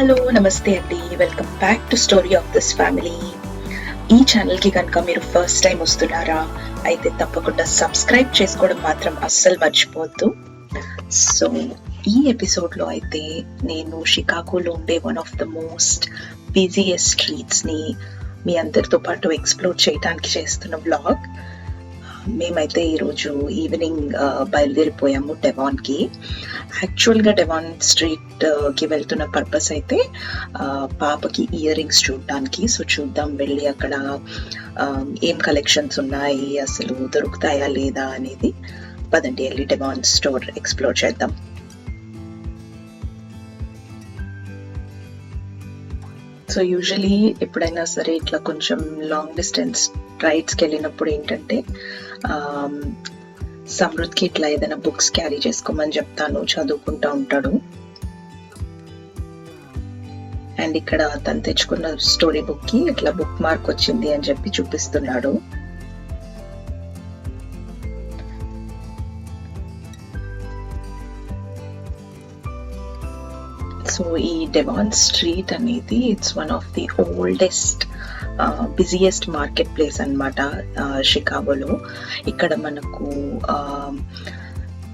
Hello నమస్తే అండి. Welcome back to story of this family. ఈ ఛానల్కి కనుక మీరు ఫస్ట్ టైం వస్తున్నారా అయితే తప్పకుండా సబ్స్క్రైబ్ చేసుకోవడం మాత్రం అస్సలు మర్చిపోవద్దు. సో ఈ ఎపిసోడ్లో అయితే నేను షికాగోలో ఉండే one of the most busiest స్ట్రీట్స్ని మీ అందరితో పాటు ఎక్స్ప్లోర్ చేయడానికి చేస్తున్న వ్లాగ్. మేమైతే ఈరోజు ఈవినింగ్ బయలుదేరిపోయాము డెవాన్కి. యాక్చువల్గా డెవాన్ స్ట్రీట్కి వెళ్తున్న పర్పస్ అయితే పాపకి ఇయర్ రింగ్స్ చూడడానికి. సో చూద్దాం వెళ్ళి అక్కడ ఏం కలెక్షన్స్ ఉన్నాయి, అసలు దొరుకుతాయా లేదా అనేది. పదండి వెళ్ళి డెవాన్ స్టోర్ ఎక్స్ప్లోర్ చేద్దాం. సో యూజువలీ ఎప్పుడైనా సరే ఇట్లా కొంచెం లాంగ్ డిస్టెన్స్ రైడ్స్కి వెళ్ళినప్పుడు ఏంటంటే సమృద్ధికి ఇట్లా ఏదైనా బుక్స్ క్యారీ చేసుకోమని చెప్తాను, చదువుకుంటా ఉంటాడు. అండ్ ఇక్కడ తను తెచ్చుకున్న స్టోరీ బుక్ కి ఇట్లా బుక్ మార్క్ వచ్చింది అని చెప్పి చూపిస్తున్నాడు. సో ఈ డెవాన్ స్ట్రీట్ అనేది it's one of the oldest busiest market place అనమాట షికాగోలో. ఇక్కడ మనకు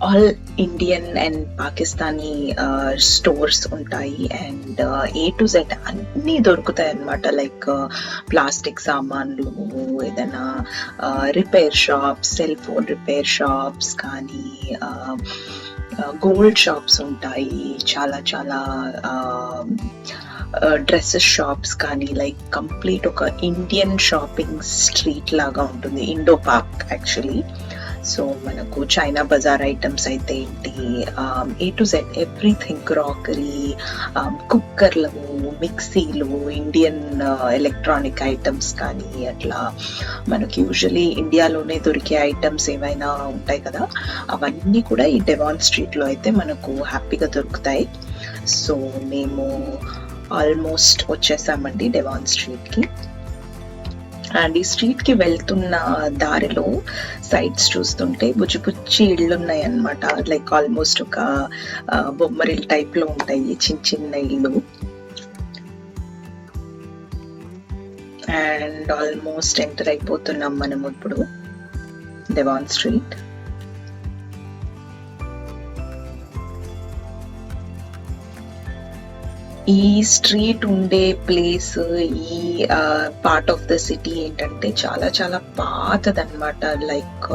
all Indian and Pakistani stores ఉంటాయి. అండ్ A to Z అన్నీ దొరుకుతాయి అన్నమాట. లైక్ ప్లాస్టిక్ సామాన్లు, ఏదైనా repair shops, cell phone repair shops కానీ, గోల్డ్ షాప్స్ ఉంటాయి, చాలా చాలా డ్రెస్సెస్ షాప్స్ కానీ, లైక్ కంప్లీట్ ఒక ఇండియన్ షాపింగ్ స్ట్రీట్ లాగా ఉంటుంది. Indo park actually. సో మనకు చైనా బజార్ ఐటమ్స్ అయితే ఏంటి, A to Z everything, crockery, కుక్కర్లు, మిక్సీలు, ఇండియన్ ఎలక్ట్రానిక్ ఐటమ్స్ కానీ, అట్లా మనకి యూజువలీ ఇండియాలోనే దొరికే ఐటమ్స్ ఏమైనా ఉంటాయి కదా, అవన్నీ కూడా ఈ డెవాన్ స్ట్రీట్లో అయితే మనకు హ్యాపీగా దొరుకుతాయి. సో మేము ఆల్మోస్ట్ వచ్చేసామండి డెవాన్ స్ట్రీట్కి. అండ్ ఈ స్ట్రీట్కి వెళ్తున్న దారిలో సైడ్స్ చూస్తుంటే బుజ్జి బుజ్జి ఇళ్ళు ఉన్నాయి అన్నమాట. లైక్ ఆల్మోస్ట్ ఒక బొమ్మరిల్ టైప్లో ఉంటాయి, చిన్న చిన్న ఇళ్ళు. అండ్ ఆల్మోస్ట్ ఎంటర్ అయిపోతున్నాం మనం ఇప్పుడు డెవాన్ స్ట్రీట్. ఈ స్ట్రీట్ ఉండే ప్లేస్, ఈ పార్ట్ ఆఫ్ ద సిటీ ఏంటంటే చాలా చాలా పాతదన్నమాట. లైక్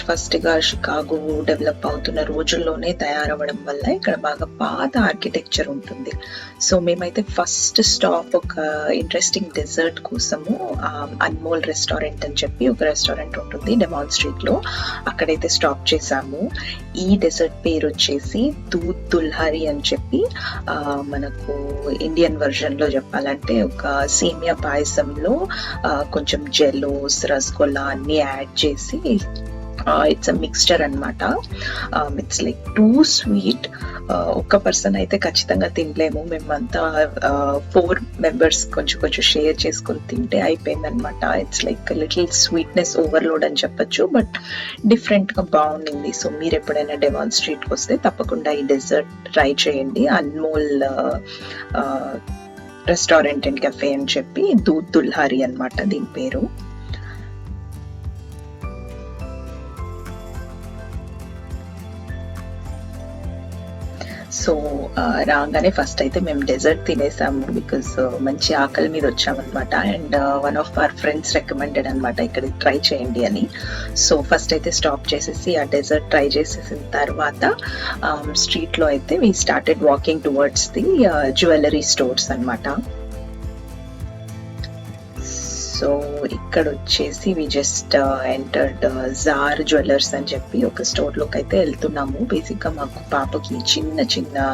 ఫస్ట్గా షికాగో డెవలప్ అవుతున్న రోజుల్లోనే తయారవ్వడం వల్ల ఇక్కడ బాగా పాత ఆర్కిటెక్చర్ ఉంటుంది. సో మేమైతే ఫస్ట్ స్టాప్ ఒక ఇంట్రెస్టింగ్ డెజర్ట్ కోసము అన్మోల్ రెస్టారెంట్ అని చెప్పి ఒక రెస్టారెంట్ ఉంటుంది డెవాన్ స్ట్రీట్లో, అక్కడైతే స్టాప్ చేసాము. ఈ డెజర్ట్ పేరు వచ్చేసి దూద్ దుల్హారి అని చెప్పి, మనకు ఇండియన్ వర్జన్ లో చెప్పాలంటే ఒక సేమియా పాయసంలో కొంచెం జెలోస్, రసగుల్లా అన్ని యాడ్ చేసి ఇట్స్ అ మిక్స్చర్ అనమాట. It's like two sweet. ఒక్క పర్సన్ అయితే ఖచ్చితంగా తినలేము. మేమంతా 4 members కొంచెం కొంచెం షేర్ చేసుకొని తింటే అయిపోయింది అనమాట. It's like little sweetness overload అని చెప్పొచ్చు, బట్ డిఫరెంట్గా బాగుండింది. సో మీరు ఎప్పుడైనా డెవాన్ స్ట్రీట్కి వస్తే తప్పకుండా ఈ డెజర్ట్ ట్రై చేయండి. అన్మోల్ రెస్టారెంట్ అండ్ కెఫే అని చెప్పి, దూద్ దుల్హారి అనమాట దీని పేరు. సో రాగానే ఫస్ట్ అయితే మేము డెజర్ట్ తినేసాము, బికాస్ మంచి ఆకలి మీద వచ్చామన్నమాట. And one of our friends recommended అనమాట ఇక్కడ ట్రై చేయండి అని. సో ఫస్ట్ అయితే స్టాప్ చేసేసి ఆ డెజర్ట్ ట్రై చేసేసిన తర్వాత స్ట్రీట్లో అయితే we started walking towards the jewellery stores అనమాట. సో ఇక్కడ వచ్చేసి we just entered Jar jewellers అని చెప్పి ఒక స్టోర్లోకి అయితే వెళ్తున్నాము. బేసిక్గా మాకు పాపకి చిన్న చిన్న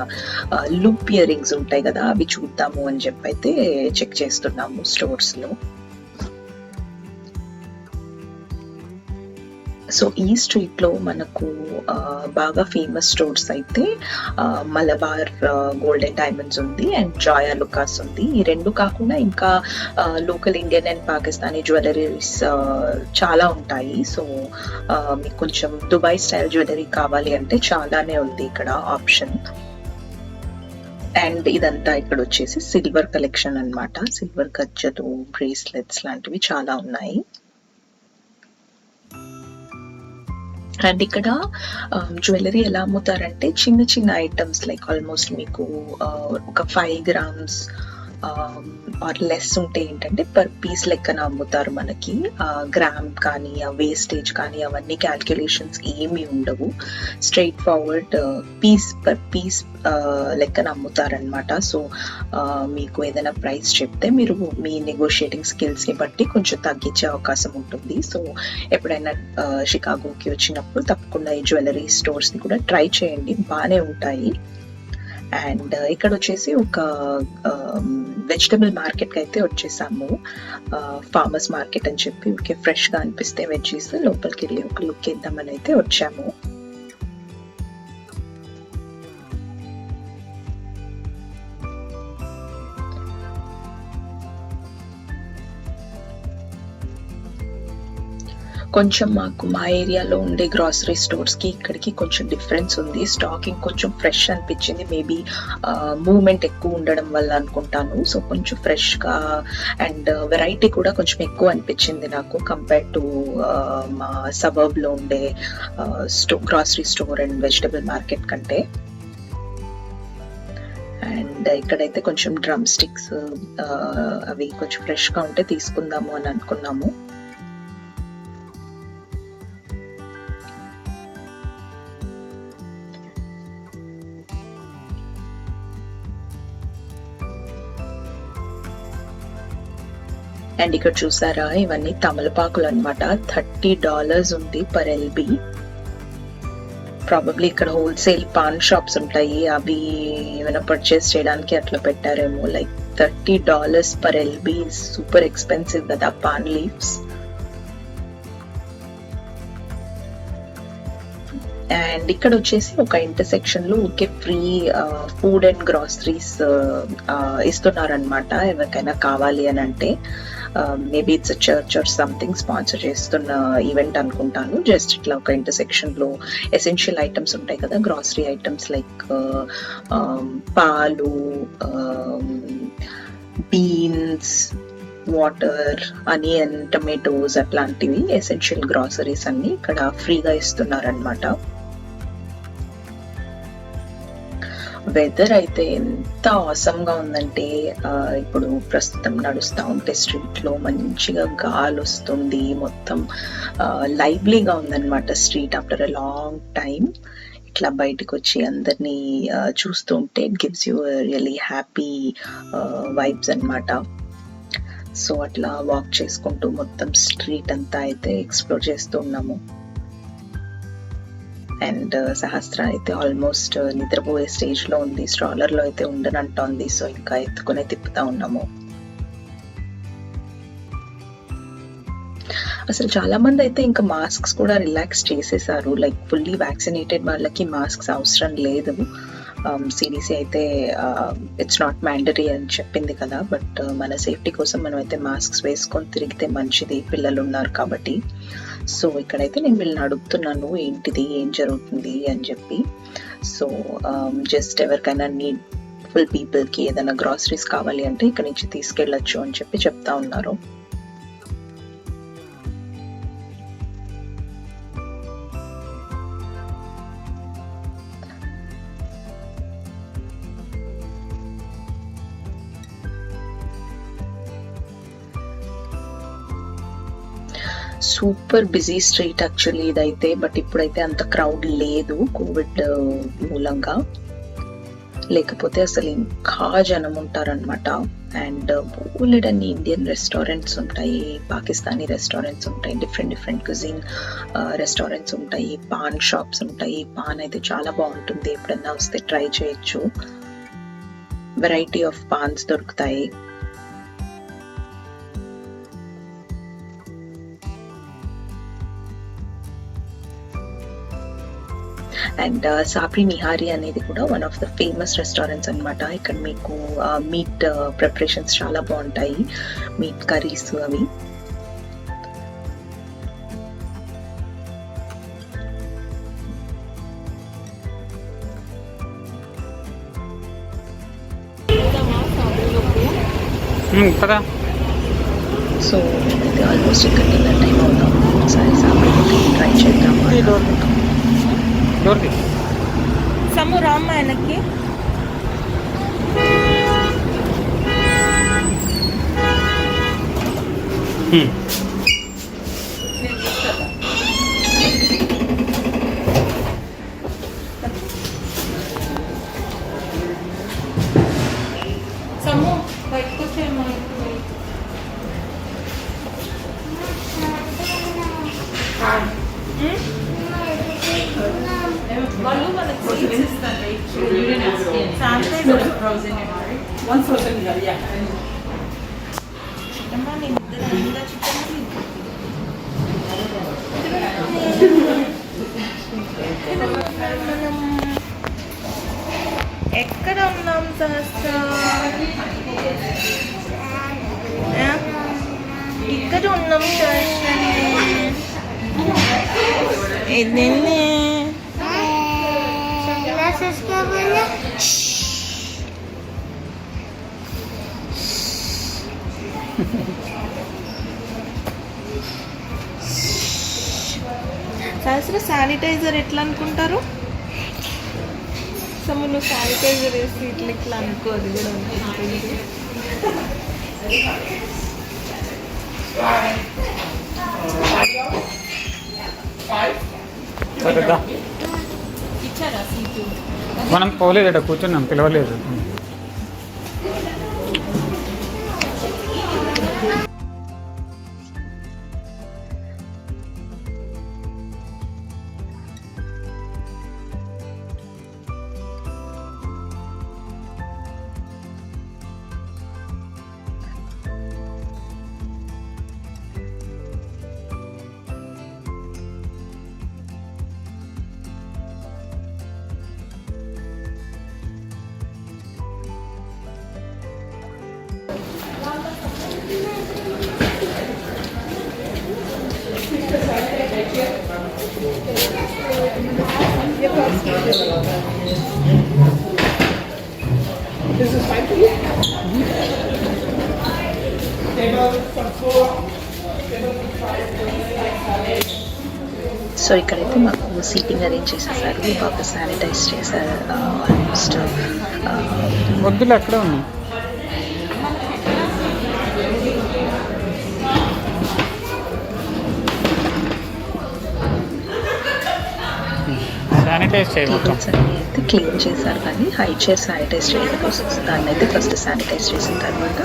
లూప్ ఇయర్ రింగ్స్ ఉంటాయి కదా, అవి చూద్దాము అని చెప్పి అయితే చెక్ చేస్తున్నాము స్టోర్స్లో. సో ఈ స్ట్రీట్లో మనకు బాగా ఫేమస్ స్టోర్స్ అయితే మలబార్ గోల్డ్ అండ్ డైమండ్స్ ఉంది అండ్ జాయా లుకాస్ ఉంది. ఈ రెండు కాకుండా ఇంకా local Indian and Pakistani jewelleries చాలా ఉంటాయి. సో మీకు కొంచెం దుబాయ్ స్టైల్ జ్యువెలరీ కావాలి అంటే చాలానే ఉంది ఇక్కడ ఆప్షన్. అండ్ ఇదంతా ఇక్కడ వచ్చేసి సిల్వర్ కలెక్షన్ అన్నమాట. సిల్వర్ గజ్జలు, బ్రేస్లెట్స్ లాంటివి చాలా ఉన్నాయి. అండ్ ఇక్కడ జ్యువెలరీ ఎలా అమ్ముతారంటే చిన్న చిన్న ఐటమ్స్ లైక్ ఆల్మోస్ట్ మీకు ఒక 5 grams ఆర్ లెస్ ఉంటే ఏంటంటే పర్ పీస్ లెక్కన అమ్ముతారు మనకి. గ్రామ్ కానీ ఆ వేస్టేజ్ కానీ అవన్నీ క్యాల్కులేషన్స్ ఏమీ ఉండవు. Straightforward piece per piece లెక్కన అమ్ముతారనమాట. సో మీకు ఏదైనా ప్రైస్ చెప్తే మీరు మీ నెగోషియేటింగ్ స్కిల్స్ని బట్టి కొంచెం తగ్గించే అవకాశం ఉంటుంది. సో ఎప్పుడైనా షికాగోకి వచ్చినప్పుడు తప్పకుండా ఈ జ్యువెలరీ స్టోర్స్ని కూడా ట్రై చేయండి, బాగానే ఉంటాయి. అండ్ ఇక్కడ వచ్చేసి ఒక వెజిటబుల్ మార్కెట్కి అయితే వచ్చేసాము. ఫార్మర్స్ మార్కెట్ అని చెప్పి ఊరికే ఫ్రెష్గా అనిపిస్తే వెజ్జీస్ లోపలికి వెళ్ళి ఒక లుక్ ఇద్దామని అయితే వచ్చాము. కొంచెం మా ఏరియాలో ఉండే గ్రాసరీ స్టోర్స్కి ఇక్కడికి కొంచెం డిఫరెన్స్ ఉంది. స్టాకింగ్ కొంచెం ఫ్రెష్ అనిపించింది, మేబీ మూవ్మెంట్ ఎక్కువ ఉండడం వల్ల అనుకుంటాను. సో కొంచెం ఫ్రెష్గా అండ్ వెరైటీ కూడా కొంచెం ఎక్కువ అనిపించింది నాకు కంపేర్ టు మా సబర్బ్లో ఉండే grocery store and vegetable market కంటే. అండ్ ఇక్కడైతే కొంచెం డ్రమ్ స్టిక్స్ అవి కొంచెం ఫ్రెష్గా ఉంటే తీసుకుందాము అని అనుకున్నాము. అండ్ ఇక్కడ చూసారా, ఇవన్నీ తమలపాకులు అనమాట. $30 ఉంది పర్ LB. ప్రాబబ్లీ ఇక్కడ హోల్సేల్ పాన్ షాప్స్ ఉంటాయి, అవి ఏమైనా పర్చేస్ చేయడానికి అట్లా పెట్టారేమో. Like $30 per LB, super expensive కదా పాన్ లీవ్స్. అండ్ ఇక్కడ వచ్చేసి ఒక ఇంటర్సెక్షన్ లో ఊరికే ఫ్రీ ఫుడ్ అండ్ గ్రాసరీస్ ఇస్తున్నారనమాట ఎవరికైనా కావాలి అని అంటే. Maybe it's church or something sponsor చేస్తున్న ఈవెంట్ అనుకుంటాను. జస్ట్ ఇట్లా ఒక ఇంటర్సెక్షన్ లో ఎసెన్షియల్ ఐటమ్స్ ఉంటాయి కదా, గ్రాసరీ ఐటమ్స్ లైక్ పాలు, బీన్స్, వాటర్, అనియన్, టమాటోస్ అట్లాంటివి ఎసెన్షియల్ గ్రాసరీస్ అన్ని ఇక్కడ ఫ్రీగా ఇస్తున్నారనమాట. వెదర్ అయితే ఎంత ఆసమ్గా ఉందంటే, ఇప్పుడు ప్రస్తుతం నడుస్తూ ఉంటే స్ట్రీట్లో మంచిగా గాలి వస్తుంది, మొత్తం లైవ్లీగా ఉందన్నమాట street. After a long time ఇట్లా బయటకు వచ్చి అందరినీ చూస్తూ ఉంటే it gives you really happy vibes అన్నమాట. సో అట్లా వాక్ చేసుకుంటూ మొత్తం స్ట్రీట్ అంతా అయితే ఎక్స్ప్లోర్ చేస్తూ ఉన్నాము. అండ్ సహస్ర అయితే ఆల్మోస్ట్ నిద్రపోయే స్టేజ్లో ఉంది, స్ట్రాలర్లో అయితే ఉండనంటోంది. సో ఇంకా ఎత్తుకునే తిప్పుతా ఉన్నాము. అసలు చాలా మంది అయితే ఇంకా మాస్క్స్ కూడా రిలాక్స్ చేసేసారు. లైక్ ఫుల్లీ వ్యాక్సినేటెడ్ వాళ్ళకి మాస్క్స్ అవసరం లేదు. CDC అయితే ఇట్స్ నాట్ మ్యాండటరీ అని చెప్పింది కదా, బట్ మన సేఫ్టీ కోసం మనం అయితే మాస్క్స్ వేసుకొని తిరిగితే మంచిది, పిల్లలు ఉన్నారు కాబట్టి. సో ఇక్కడైతే నేను వీళ్ళని అడుగుతున్నాను ఏంటిది, ఏం జరుగుతుంది అని చెప్పి. సో జస్ట్ ఎవరికైనా నీడ్ఫుల్ పీపుల్కి ఏదైనా గ్రాసరీస్ కావాలి అంటే ఇక్కడ నుంచి తీసుకెళ్ళచ్చు అని చెప్పి చెప్తా ఉన్నారు. సూపర్ బిజీ స్ట్రీట్ యాక్చువల్లీ ఇదైతే, బట్ ఇప్పుడైతే అంత క్రౌడ్ లేదు కోవిడ్ మూలంగా, లేకపోతే అసలు ఇంకా జనం ఉంటారనమాట. అండ్ బోలెడన్ని ఇండియన్ రెస్టారెంట్స్ ఉంటాయి, పాకిస్తానీ రెస్టారెంట్స్ ఉంటాయి, డిఫరెంట్ కుజిన్ రెస్టారెంట్స్ ఉంటాయి, పాన్ షాప్స్ ఉంటాయి. పాన్ అయితే చాలా బాగుంటుంది, ఎప్పుడన్నా వస్తే ట్రై చేయొచ్చు. వెరైటీ ఆఫ్ పాన్స్ దొరుకుతాయి. అండ్ సాప్రి నిహారీ అనేది కూడా one of the famous restaurants అనమాట. ఇక్కడ మీకు మీట్ ప్రిపరేషన్స్ చాలా బాగుంటాయి, మీట్ కర్రీస్ అవి. కదా. సో ఇది ఆల్మోస్ట్ ఇక్కడ డిన్నర్ టైం అవుతాం. ఒకసారి సాంబార్ ట్రై చేద్దాం. డోర్కి సమ్ము రామ్మ వెనక్కి. సమ్ము బయటకు వచ్చేయమ్మా. వాళ్ళు మనకి సీట్స్ ఇస్తారు. అమ్మా నేను ఇద్దరు చికెన్ మనం ఎక్కడ ఉన్నాం సహస్ర? ఇక్కడ ఉన్నాం సహస్ర. ఇదేనే సహస్ర శానిటైజర్ ఎట్లా అనుకుంటారు? సమ్ము నువ్వు శానిటైజర్ వేసి ఇట్లా ఇట్లా అనుకో, అది కూడా ఉంటుంది. ఇచ్చారా సీటు? మనం పోలేదు, కూర్చున్నాం, పిలవలేదు. సో ఇక్కడైతే మాకు సీటింగ్ అరేంజ్ చేసేసారు, బాగా శానిటైజ్ చేశారు. ఆల్మోస్ట్ వద్దులు అక్కడే ఉన్నాయి. శానిటైజ్ టేబుల్స్ అన్ని అయితే క్లీన్ చేశారు, కానీ హై చైర్ శానిటైజ్ చేయకపోతే దాన్ని అయితే ఫస్ట్ శానిటైజ్ చేసిన తర్వాత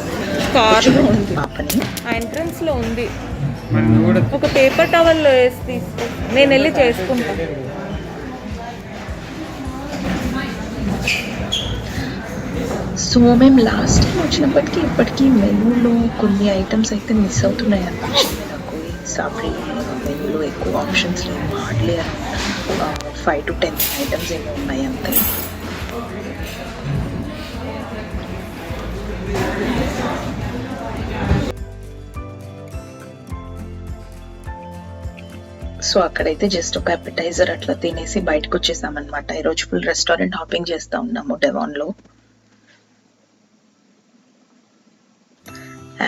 కార్లో ఉంది పాపని. ఆ ఎంట్రన్స్ లో ఉంది. ఒక పేపర్ టవల్లో వేసి తీసుకో, నేను వెళ్ళి చేసుకుంటాను. సో మేము లాస్ట్ టైం వచ్చినప్పటికీ ఇప్పటికీ మెనూలో కొన్ని ఐటమ్స్ అయితే మిస్ అవుతున్నాయి అనిపించింది నాకు. ఈ సాఫ్రీ మెనూలో ఎక్కువ ఆప్షన్స్ లేవు, హార్డ్లీ 5 to 10 ఐటమ్స్ ఏమో ఉన్నాయి అంతే. సో అక్కడైతే జస్ట్ ఒక అపెటైజర్ అట్లా తినేసి బయటకు వచ్చేసామన్నమాట. ఈరోజు ఫుల్ రెస్టారెంట్ హాపింగ్ చేస్తూ ఉన్నాము డెవాన్లో.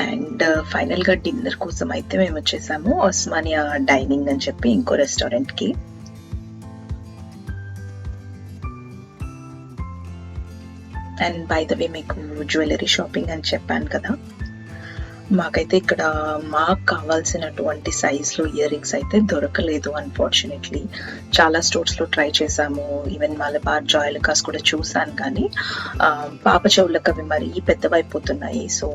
అండ్ ఫైనల్గా డిన్నర్ కోసం అయితే మేము వచ్చేసాము ఒస్మానియా డైనింగ్ అని చెప్పి ఇంకో రెస్టారెంట్కి. అండ్ బై ద వే మీకు జ్యువెలరీ షాపింగ్ అని చెప్పాను కదా, మాకైతే ఇక్కడ మాకు కావాల్సినటువంటి సైజ్లో ఇయర్ రింగ్స్ అయితే దొరకలేదు అన్ఫార్చునేట్లీ. చాలా స్టోర్స్లో ట్రై చేసాము, ఈవెన్ మలబార్ జాయిలకాస్ కూడా చూసాను, కానీ పాప చెవులకు అవి మరీ పెద్దవైపోతున్నాయి. సో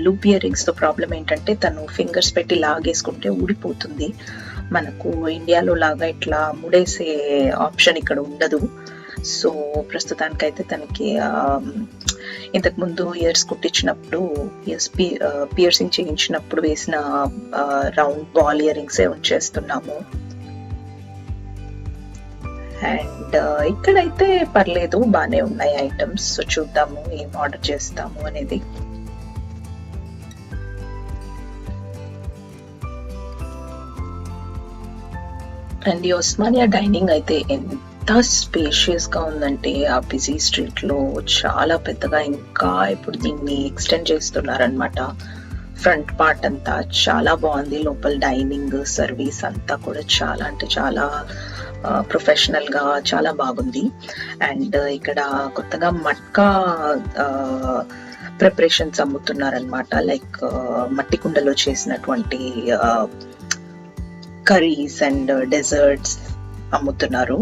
లూప్ ఇయర్ రింగ్స్తో ప్రాబ్లం ఏంటంటే తను ఫింగర్స్ పెట్టి లాగేసుకుంటే ఊడిపోతుంది. మనకు ఇండియాలో లాగా ఇట్లా ముడేసే ఆప్షన్ ఇక్కడ ఉండదు. సో ప్రస్తుతానికైతే తనకి ఇంతకుముందు ఇయర్స్ కుట్టించినప్పుడు పియర్సింగ్ చేయించినప్పుడు వేసిన రౌండ్ బాల్ ఇయర్ రింగ్సే ఉంచేస్తున్నాము. అండ్ ఇక్కడైతే పర్లేదు, బాగానే ఉన్నాయి ఐటమ్స్. సో చూద్దాము ఏం ఆర్డర్ చేస్తాము అనేది. అండ్ ఈ ఒస్మానియా డైనింగ్ అయితే ఎంత స్పేషియస్ గా ఉందంటే ఆ బిజీ స్ట్రీట్ లో చాలా పెద్దగా, ఇంకా ఇప్పుడు దీన్ని ఎక్స్టెండ్ చేస్తున్నారనమాట. ఫ్రంట్ పార్ట్ అంతా చాలా బాగుంది. లోపల డైనింగ్ సర్వీస్ అంతా కూడా చాలా అంటే చాలా ప్రొఫెషనల్ గా చాలా బాగుంది. అండ్ ఇక్కడ కొత్తగా మట్కా ప్రిపరేషన్స్ అమ్ముతున్నారనమాట. లైక్ మట్టి కుండలో చేసినటువంటి కర్రీస్ అండ్ డెజర్ట్స్ అమ్ముతున్నారు.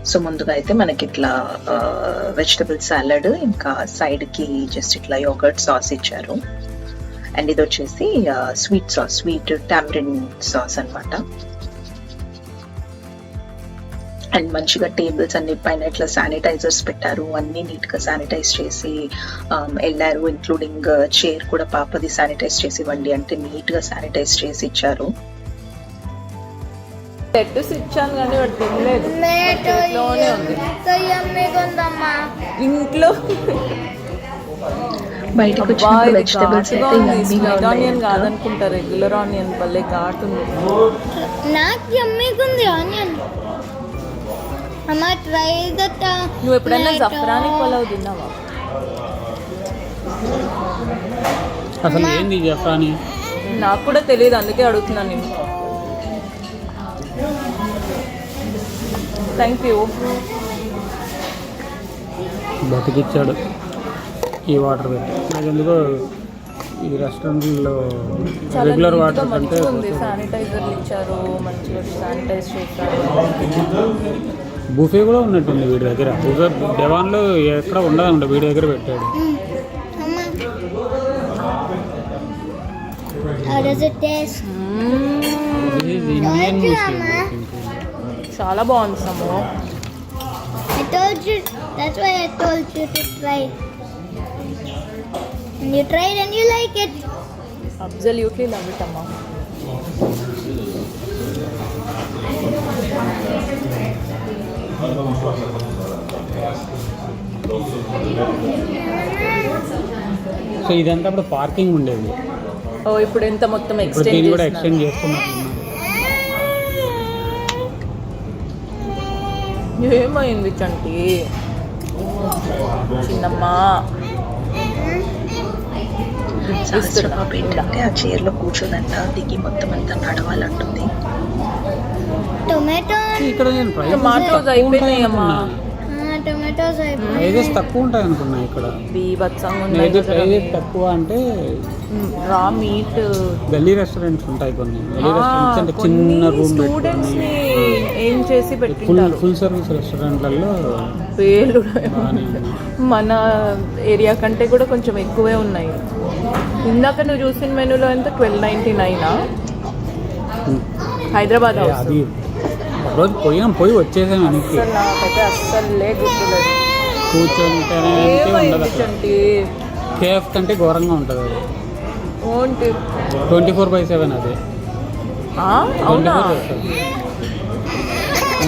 సో ముందుగా అయితే మనకి ఇట్లా వెజిటబుల్ సాలడ్, ఇంకా సైడ్ కి జస్ట్ ఇట్లా యోగర్ట్ సాస్ ఇచ్చారు. అండ్ ఇది వచ్చేసి sweet sauce, sweet tamarind sauce అన్నమాట. అండ్ మంచిగా టేబుల్స్ అన్ని పైన ఇట్లా శానిటైజర్స్ పెట్టారు, అన్ని నీట్ గా శానిటైజ్ చేసి వెళ్ళారు. ఇంక్లూడింగ్ చైర్ కూడా పాపది శానిటైజ్ చేసి ఇవ్వండి అంటే నీట్ గా శానిటైజ్ చేసి ఇచ్చారు. లెట్టస్ ఇచ్చాను కానీ వాడు తినలేదు. ఇంట్లోనే ఉంది. ఇంట్లో బయటకు వెజిటబుల్స్ స్వీట్ ఆనియన్ కాదనుకుంటా, రెగ్యులర్ ఆనియన్. భలే ఘాట్ ఉంది. నాకు యమ్మీగుంది ఆనియన్. అమ్మ ట్రై దట్. నువ్వు ఎప్పుడైనా జఫ్రానీ పులావ్ తిన్నావా? అసలు ఏంది జఫ్రానీ? నాకు కూడా తెలియదు, అందుకే అడుగుతున్నాను నేను. Thank you. బతికిచ్చాడు ఈ వాటర్ పెట్టి. నాకు ఎందుకో ఈ రెస్టారెంట్లో రెగ్యులర్ వాటర్ కంటే శానిటైజర్లు ఇచ్చారు, మంచిగా శానిటైజ్ చేశారు. బుఫే కూడా ఉన్నట్టుంది వీడి దగ్గర. బుఫే డెవాన్లో ఎక్కడ ఉండదంట, వీడి దగ్గర పెట్టాడు. ఇండియన్ ముస్లిం. చాలా బాగుంది sum. I told you, that's why I told you to try. And you tried and you like it. Absolutely love it, Amma. So ఇదంతా ఇప్పుడు పార్కింగ్ ఉండేది. ఓ ఇప్పుడు ఎంత మొత్తం ఇప్పుడు దీన్ని కూడా ఎక్స్టెండ్ చేస్తున్నారు. ఏమైంది చంటి చిన్నమ్మా? ఏంటంటే ఆ చైర్ లో కూర్చోదంట, దిగి మొత్తం అంతా నడవాలంటుంది. Tomato. ఇక్కడ నేను టమాటోస్ అయిపోయినాయమ్మా. Tomatoes ప్రైజెస్ తక్కువ ఉంటాయి అనుకున్నా ఇక్కడ. బీభత్సంగా ఏది ప్రైజెస్ తక్కువ అంటే రా మీట్ గల్లీ రెస్టారెంట్స్ ఉంటాయి కొన్ని. గల్లీ రెస్టారెంట్స్ అంటే చిన్న రూమ్ స్టూడెంట్స్ ని ఏం చేసి పెట్టింటారు. ఫుల్ సర్వీస్ రెస్టారెంట్లలో పేర్లు మన ఏరియా కంటే కూడా కొంచెం ఎక్కువే ఉన్నాయి. ఇందాక నువ్వు చూసిన మెనూలో ఎంత 1299 హైదరాబాద్ హౌస్. అది ఒకరోజు పోయి వచ్చేసాం వెనక్కి. నాకైతే అస్సలే గుర్తులేదు. కూర్చొంటేనే ఉండదు అక్కడ. కేఎఫ్ కంటే ఘోరంగా ఉంటుంది అది. ఏంటి 24/7 అది. అవునా?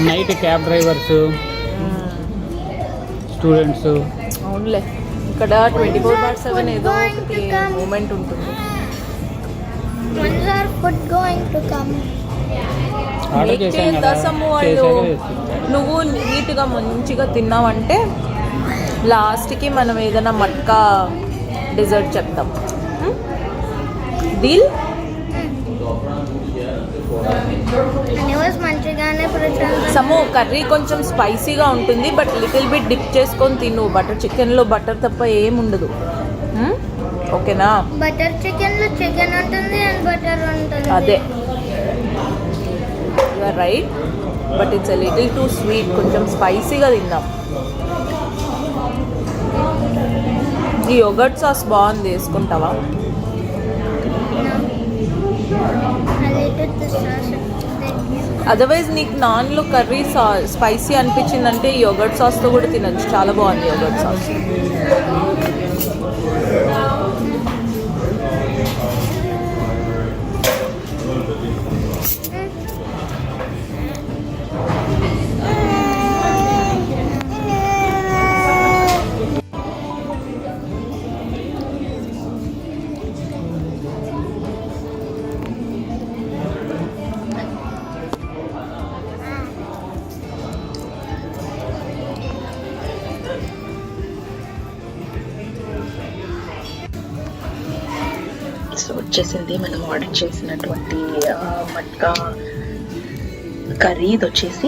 Night cab drivers, students. అవునులే, ఇక్కడ 24/7 ఏదో ఒకటి మూమెంట్ ఉంటుంది. When's our food going to come? Order చేశాం కదా, నువ్వు నీట్గా మంచిగా తిన్నావంటే లాస్ట్కి మనం ఏదైనా మట్కా డెజర్ట్ చెప్తాం. డీల్. సము కర్రీ కొంచెం స్పైసీగా ఉంటుంది, బట్ లిటిల్ బిట్ డిప్ చేసుకొని తిను. బటర్ చికెన్లో బటర్ తప్ప ఏముండదు. ఓకేనా? బటర్ చికెన్లో చికెన్ ఉంటుంది అండ్ బటర్ ఉంటుంది. అదే you're right, but it's a little too sweet. కొంచెం స్పైసీగా తిందాం. ఈ యోగర్ట్ సాస్ బాగుంది, వేసుకుంటావా? అదర్వైజ్ నీకు నాన్లో కర్రీ స్పైసీ అనిపించిందంటే యోగర్ట్ సాస్తో కూడా తినచ్చు. చాలా బాగుంది యోగర్ట్ సాస్. వచ్చేసింది మనం ఆర్డర్ చేసినటువంటి మట్కా కర్రీ. ఇది వచ్చేసి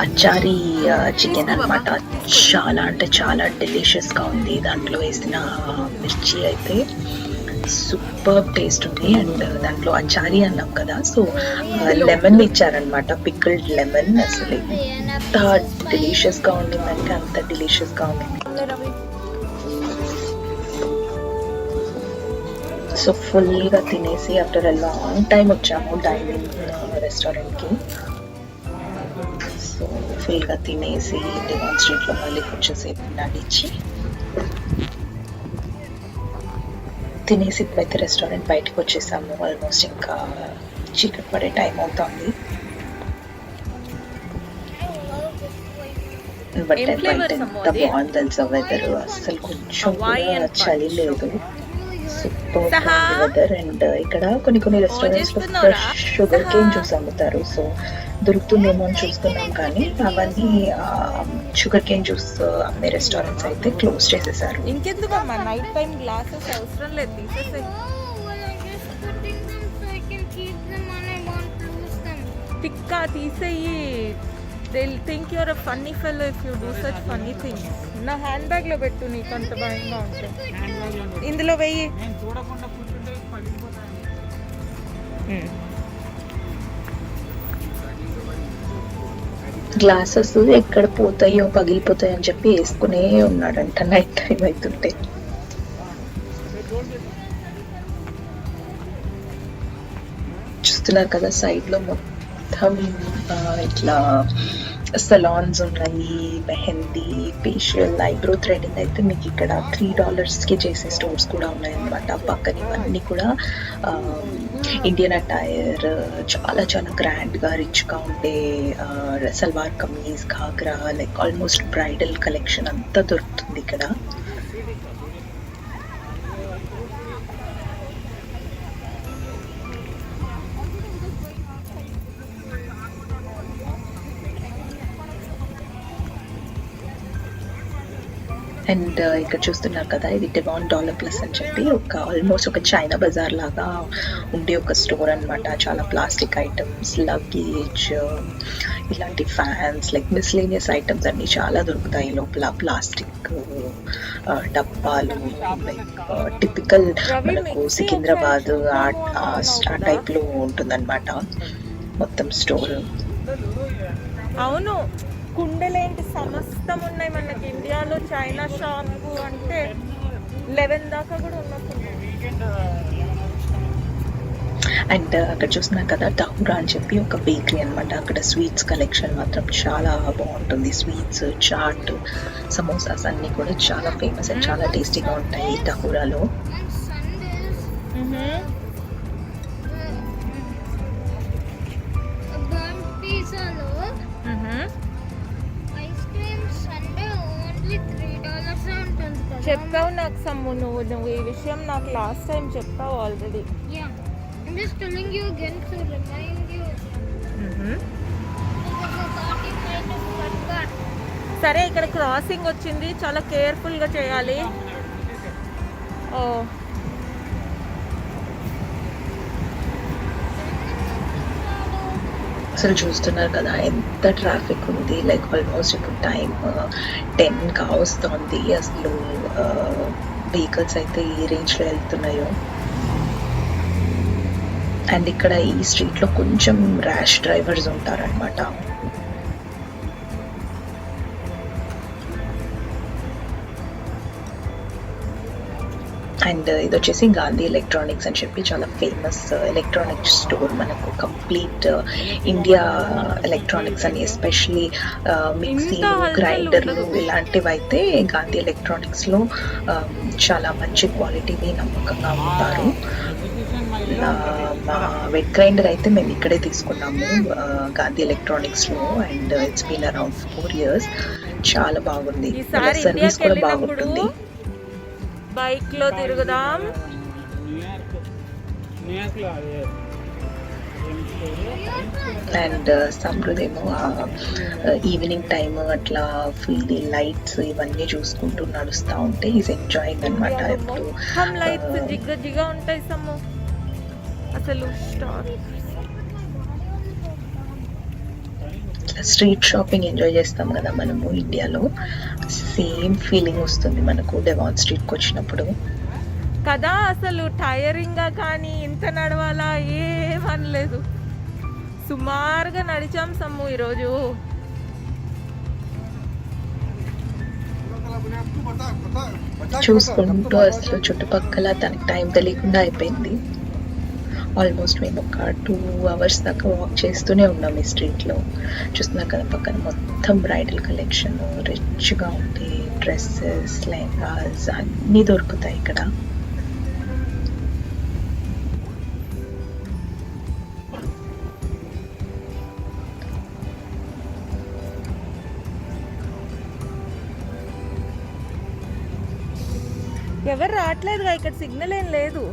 అచ్చారీ చికెన్ అన్నమాట. చాలా అంటే చాలా డెలిషియస్గా ఉంది. దాంట్లో వేసిన మిర్చి అయితే సూపర్ టేస్ట్ ఉంది. అండ్ దాంట్లో అచారీ అన్నాం కదా, సో లెమన్ ఇచ్చారనమాట, పిక్కిల్డ్ లెమన్. అసలు ఎంత డెలిషియస్గా ఉండిందంటే అంత డెలిషియస్గా ఉండింది. సో ఫుల్గా తినేసి ఆఫ్టర్ అ లాంగ్ టైం వచ్చాము డైనింగ్ రెస్టారెంట్కి. సో ఫుల్గా తినేసి డివాన్ స్ట్రీట్లో మళ్ళీ కొంచెంసేపు నడిచి తినేసి ఇప్పుడైతే రెస్టారెంట్ బయటకు వచ్చేసాము. ఆల్మోస్ట్ ఇంకా చీకటి పడే టైం అవుతుంది. బట్ బయట ఎంత బాగుంది తెలుసా వెదర్, అసలు కొంచెం కూడా చలి లేదు. Super weather. అండ్ ఇక్కడ కొన్ని రెస్టారెంట్స్ లో ఫ్రెష్ షుగర్ కేన్ జ్యూస్ అమ్ముతారు. సో దొరుకుతుందేమో అని చూస్తున్నాం, కానీ అవన్నీ షుగర్ కేన్ జ్యూస్ అమ్మే రెస్టారెంట్స్ అయితే క్లోజ్ చేసేసారు. ఇంకెందుకమ్మా నైట్ టైం గ్లాసెస్ అవసరం లేదు, తీసేసాయి. తిక్కా తీసేయి. They think you're a funny fellow if you do such funny things. నా హ్యాండ్ బ్యాగ్ లో పెట్టు, నీకు అంత భయంగా ఉంటే ఇందులో వెయ్యి. గ్లాసెస్ ఎక్కడ పోతాయో పగిలిపోతాయో అని చెప్పి వేసుకునే ఉన్నాడంట నైట్ టైం అవుతుంటే. చూస్తున్నారు కదా సైడ్ లో మొత్తం ఇట్లా సలాన్స్ ఉన్నాయి. మెహందీ, ఫేషియల్, ఐబ్రో థ్రెడింగ్ అయితే మీకు ఇక్కడ $3 చేసే స్టోర్స్ కూడా ఉన్నాయన్నమాట. పక్కన ఇవన్నీ కూడా ఇండియన్ అటైర్, చాలా చాలా గ్రాండ్గా రిచ్గా ఉండే salwar kameez, ghagra, like almost bridal collection అంతా దొరుకుతుంది ఇక్కడ. అండ్ ఇక్కడ చూస్తున్నారు కదా, ఇది డివాన్ డాలర్ ప్లస్ అని చెప్పి ఆల్మోస్ట్ ఒక చైనా బజార్ లాగా ఉండే ఒక స్టోర్ అనమాట. చాలా ప్లాస్టిక్ ఐటమ్స్, లగేజ్, ఇలాంటి ఫ్యాన్స్, లైక్ మిస్లేనియస్ ఐటమ్స్ అన్ని చాలా దొరుకుతాయి లోపల. ప్లాస్టిక్ డబ్బాలు, లైక్ టిపికల్ మనకు సికింద్రాబాద్ ఆ టైప్లో ఉంటుందన్నమాట మొత్తం స్టోర్. అవును, కుండలేంటి సమస్తం ఉన్నాయి మనకి ఇండియాలో. చైనా షాపు అంటే 11 దాకా కూడా ఉన్నట్టున్నాయి. అండ్ అక్కడ చూస్తున్నా కదా, టహూరా అని చెప్పి ఒక బేకరీ అనమాట. అక్కడ స్వీట్స్ కలెక్షన్ మాత్రం చాలా బాగుంటుంది. స్వీట్స్, చాట్, సమోసాస్ అన్నీ కూడా చాలా ఫేమస్ అండ్ చాలా టేస్టీగా ఉంటాయి టహూరాలో. చెప్పావు నాకు సమ్ము, నువ్వు ఈ విషయం నాకు లాస్ట్ టైం చెప్పావు ఆల్రెడీ. సరే, ఇక్కడ క్రాసింగ్ వచ్చింది, చాలా కేర్ఫుల్గా చేయాలి. ఓ అసలు చూస్తున్నారు కదా ఎంత ట్రాఫిక్ ఉంది. లైక్ ఆల్మోస్ట్ ఇప్పుడు టైం 10 కావస్తుంది. అసలు వెహికల్స్ అయితే ఈ రేంజ్లో వెళ్తున్నాయో. అండ్ ఇక్కడ ఈ స్ట్రీట్లో కొంచెం ర్యాష్ డ్రైవర్స్ ఉంటారనమాట. అండ్ ఇది వచ్చేసి గాంధీ ఎలక్ట్రానిక్స్ అని చెప్పి చాలా ఫేమస్ ఎలక్ట్రానిక్ స్టోర్. మనకు కంప్లీట్ ఇండియా ఎలక్ట్రానిక్స్ అని, ఎస్పెషలీ మిక్సీలు, గ్రైండర్లు ఇలాంటివి అయితే గాంధీ ఎలక్ట్రానిక్స్లో చాలా మంచి క్వాలిటీని నమ్మకంగా అమ్ముతారు. మా వెట్ గ్రైండర్ అయితే మేము ఇక్కడే తీసుకున్నాము, గాంధీ ఎలక్ట్రానిక్స్లో. And it's been around 4 years. చాలా బాగుంది, సర్వీస్ కూడా బాగుంటుంది. బైక్ లో తిరుగుదాం. అండ్ సమృద్ధేమో ఈవినింగ్ టైమ్ అట్లా ఫుల్ లైట్స్ ఇవన్నీ చూసుకుంటూ నడుస్తూ ఉంటే ఈజ్ ఎంజాయింగ్ అనమాట. ఇప్పుడు లైట్స్ జిగ్గా ఉంటాయి సమ్ము. అసలు స్టార్ స్ట్రీట్ షాపింగ్ ఎంజాయ్ చేస్తాం కదా మనము ఇండియాలో, సేమ్ ఫీలింగ్ వస్తుంది మనకు డెవాన్ స్ట్రీట్కి వచ్చినప్పుడు. కదా, అసలు టైరింగ్గా కానీ ఇంత నడవాలా ఏమనలేదు. సుమారుగా నడిచాం సమ్ము ఈరోజు. చూసుకుంటూ అసలు చుట్టుపక్కల తనకి టైం తెలియకుండా అయిపోయింది. ఆల్మోస్ట్ మేము ఒక 2 hours దాకా వాక్ చేస్తూనే ఉన్నాం ఈ స్ట్రీట్లో. చూస్తున్నా కదా పక్కన మొత్తం బ్రైడల్ కలెక్షన్, రిచ్గా ఉంది, డ్రెస్సెస్, లెహంగాస్ అన్నీ దొరుకుతాయి ఇక్కడ. ఎవరు రావట్లేదుగా, ఇక్కడ సిగ్నల్ ఏం లేదు.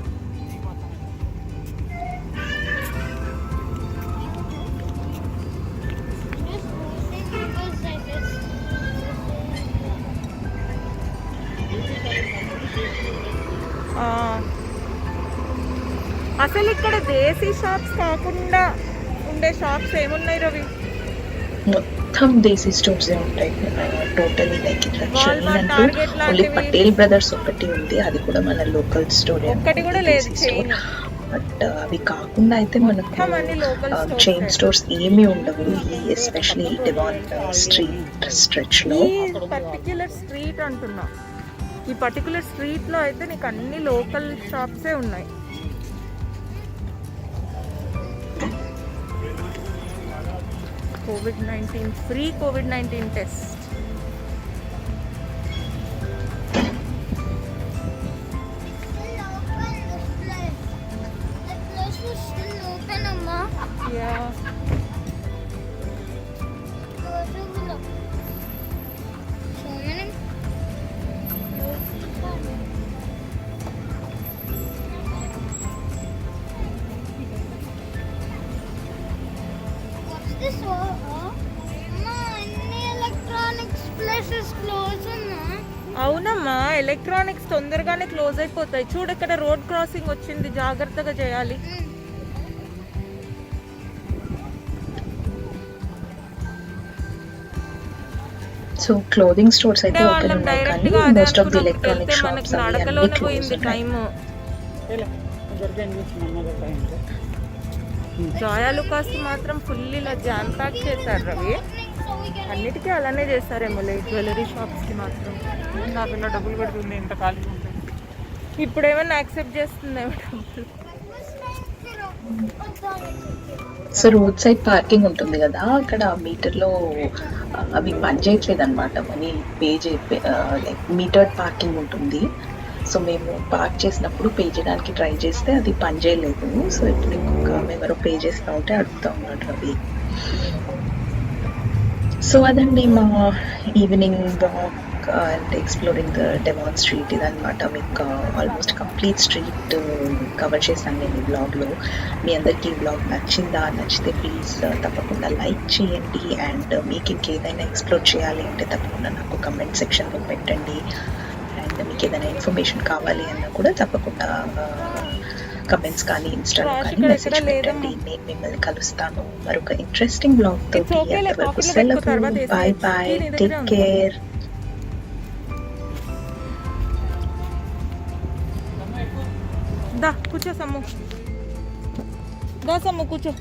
అసలు ఇక్కడ దేశీ షాప్స్ కాకుండా ఉండే షాప్స్ ఏమున్నాయి రవి? మొత్తం దేశీ స్టోర్స్ ఉంటాయి టోటలీ. లైక్ ఇట్లా చైన్ Walmart, అంటూ Target ఓన్లీ లాంటివి. పటేల్ బ్రదర్స్ ఒకటి ఉంది, అది కూడా మన లోకల్ స్టోర్. ఒక్కటి కూడా లేదు chain. బట్ అవి కాకుండా అయితే మనకు మొత్తం అన్ని local stores చైన్ ఏ. స్టోర్స్ ఏమీ ఉండవు ఈ ఎస్పెషలీ డెవాన్ స్ట్రీట్ స్ట్రెచ్ లో. ఈ పర్టిక్యులర్ స్ట్రీట్ అంటున్నా, ఈ పర్టిక్యులర్ స్ట్రీట్లో అయితే నీకు అన్ని లోకల్ షాప్సే ఉన్నాయి. COVID-19 free COVID-19 test. Yeah అవునమ్మా, ఎలక్ట్రానిక్స్ తొందరగానే క్లోజ్ అయిపోతాయి. చూడు ఇక్కడ రోడ్ క్రాసింగ్ వచ్చింది, జాగ్రత్తగా చేయాలి. సో క్లోదింగ్ స్టోర్స్ అయితే ఓపెన్ వాళ్ళం ఉన్నాయి, డైరెక్ట్ కానీ గా అదే మోస్ట్ ఆఫ్ ది అనుకున్నాం, ఎలక్ట్రానిక్ వెళ్తే షాప్స్ మనకి అవి అన్ని నడకలోనే క్లోజ్ పోయింది ఉన్నాయి. టైం. జాయా లుకాస్ మాత్రం ఫుల్ ఇలా జామ్ ప్యాక్ చేశారు రవి. అన్నిటికీ అలానే చేస్తారేమో జ్యువెలరీ షాప్స్ కి మాత్రం. నా పిల్ల డబ్బులు పెడుతుంది ఇంత ఖాళీ ఉంటుంది. ఇప్పుడు ఏమన్నా యాక్సెప్ట్ చేస్తుందేమో డబ్బులు. సో రోడ్ సైడ్ పార్కింగ్ ఉంటుంది కదా, అక్కడ మీటర్లో అవి పనిచేయట్లేదు అనమాట. మనీ పే లైక్ మీటర్డ్ పార్కింగ్ ఉంటుంది. సో మేము పార్క్ చేసినప్పుడు పే చేయడానికి ట్రై చేస్తే అది పనిచేయలేదు. సో ఇప్పుడు ఇంకొక ఎవరో పే చేస్తూ ఉంటే అడుగుతూ ఉన్నాడు రవి. సో అదండి మా evening walk and exploring the Devon street. ఇదనమాట మీకు ఆల్మోస్ట్ కంప్లీట్ స్ట్రీట్ కవర్ చేశాను నేను ఈ బ్లాగ్లో. మీ అందరికీ ఈ బ్లాగ్ నచ్చిందా? నచ్చితే ప్లీజ్ తప్పకుండా లైక్ చేయండి. అండ్ మీకు ఇంకేదైనా ఎక్స్ప్లోర్ చేయాలి అంటే తప్పకుండా నాకు కమెంట్ సెక్షన్లో పెట్టండి. అండ్ మీకు ఏదైనా ఇన్ఫర్మేషన్ కావాలి అన్నా కూడా తప్పకుండా కమెంట్స్ కానీ ఇన్స్టాలో కానీ మెసేజ్ పెట్టండి. నేను మిమ్మల్ని కలుస్తాను మరొక ఇంట్రెస్టింగ్ బ్లాగ్ తోటి. అంతవరకు సెలవు. Bye bye, take care. దా కూర్చో సమ్ము, దా సమ్ము కూర్చో.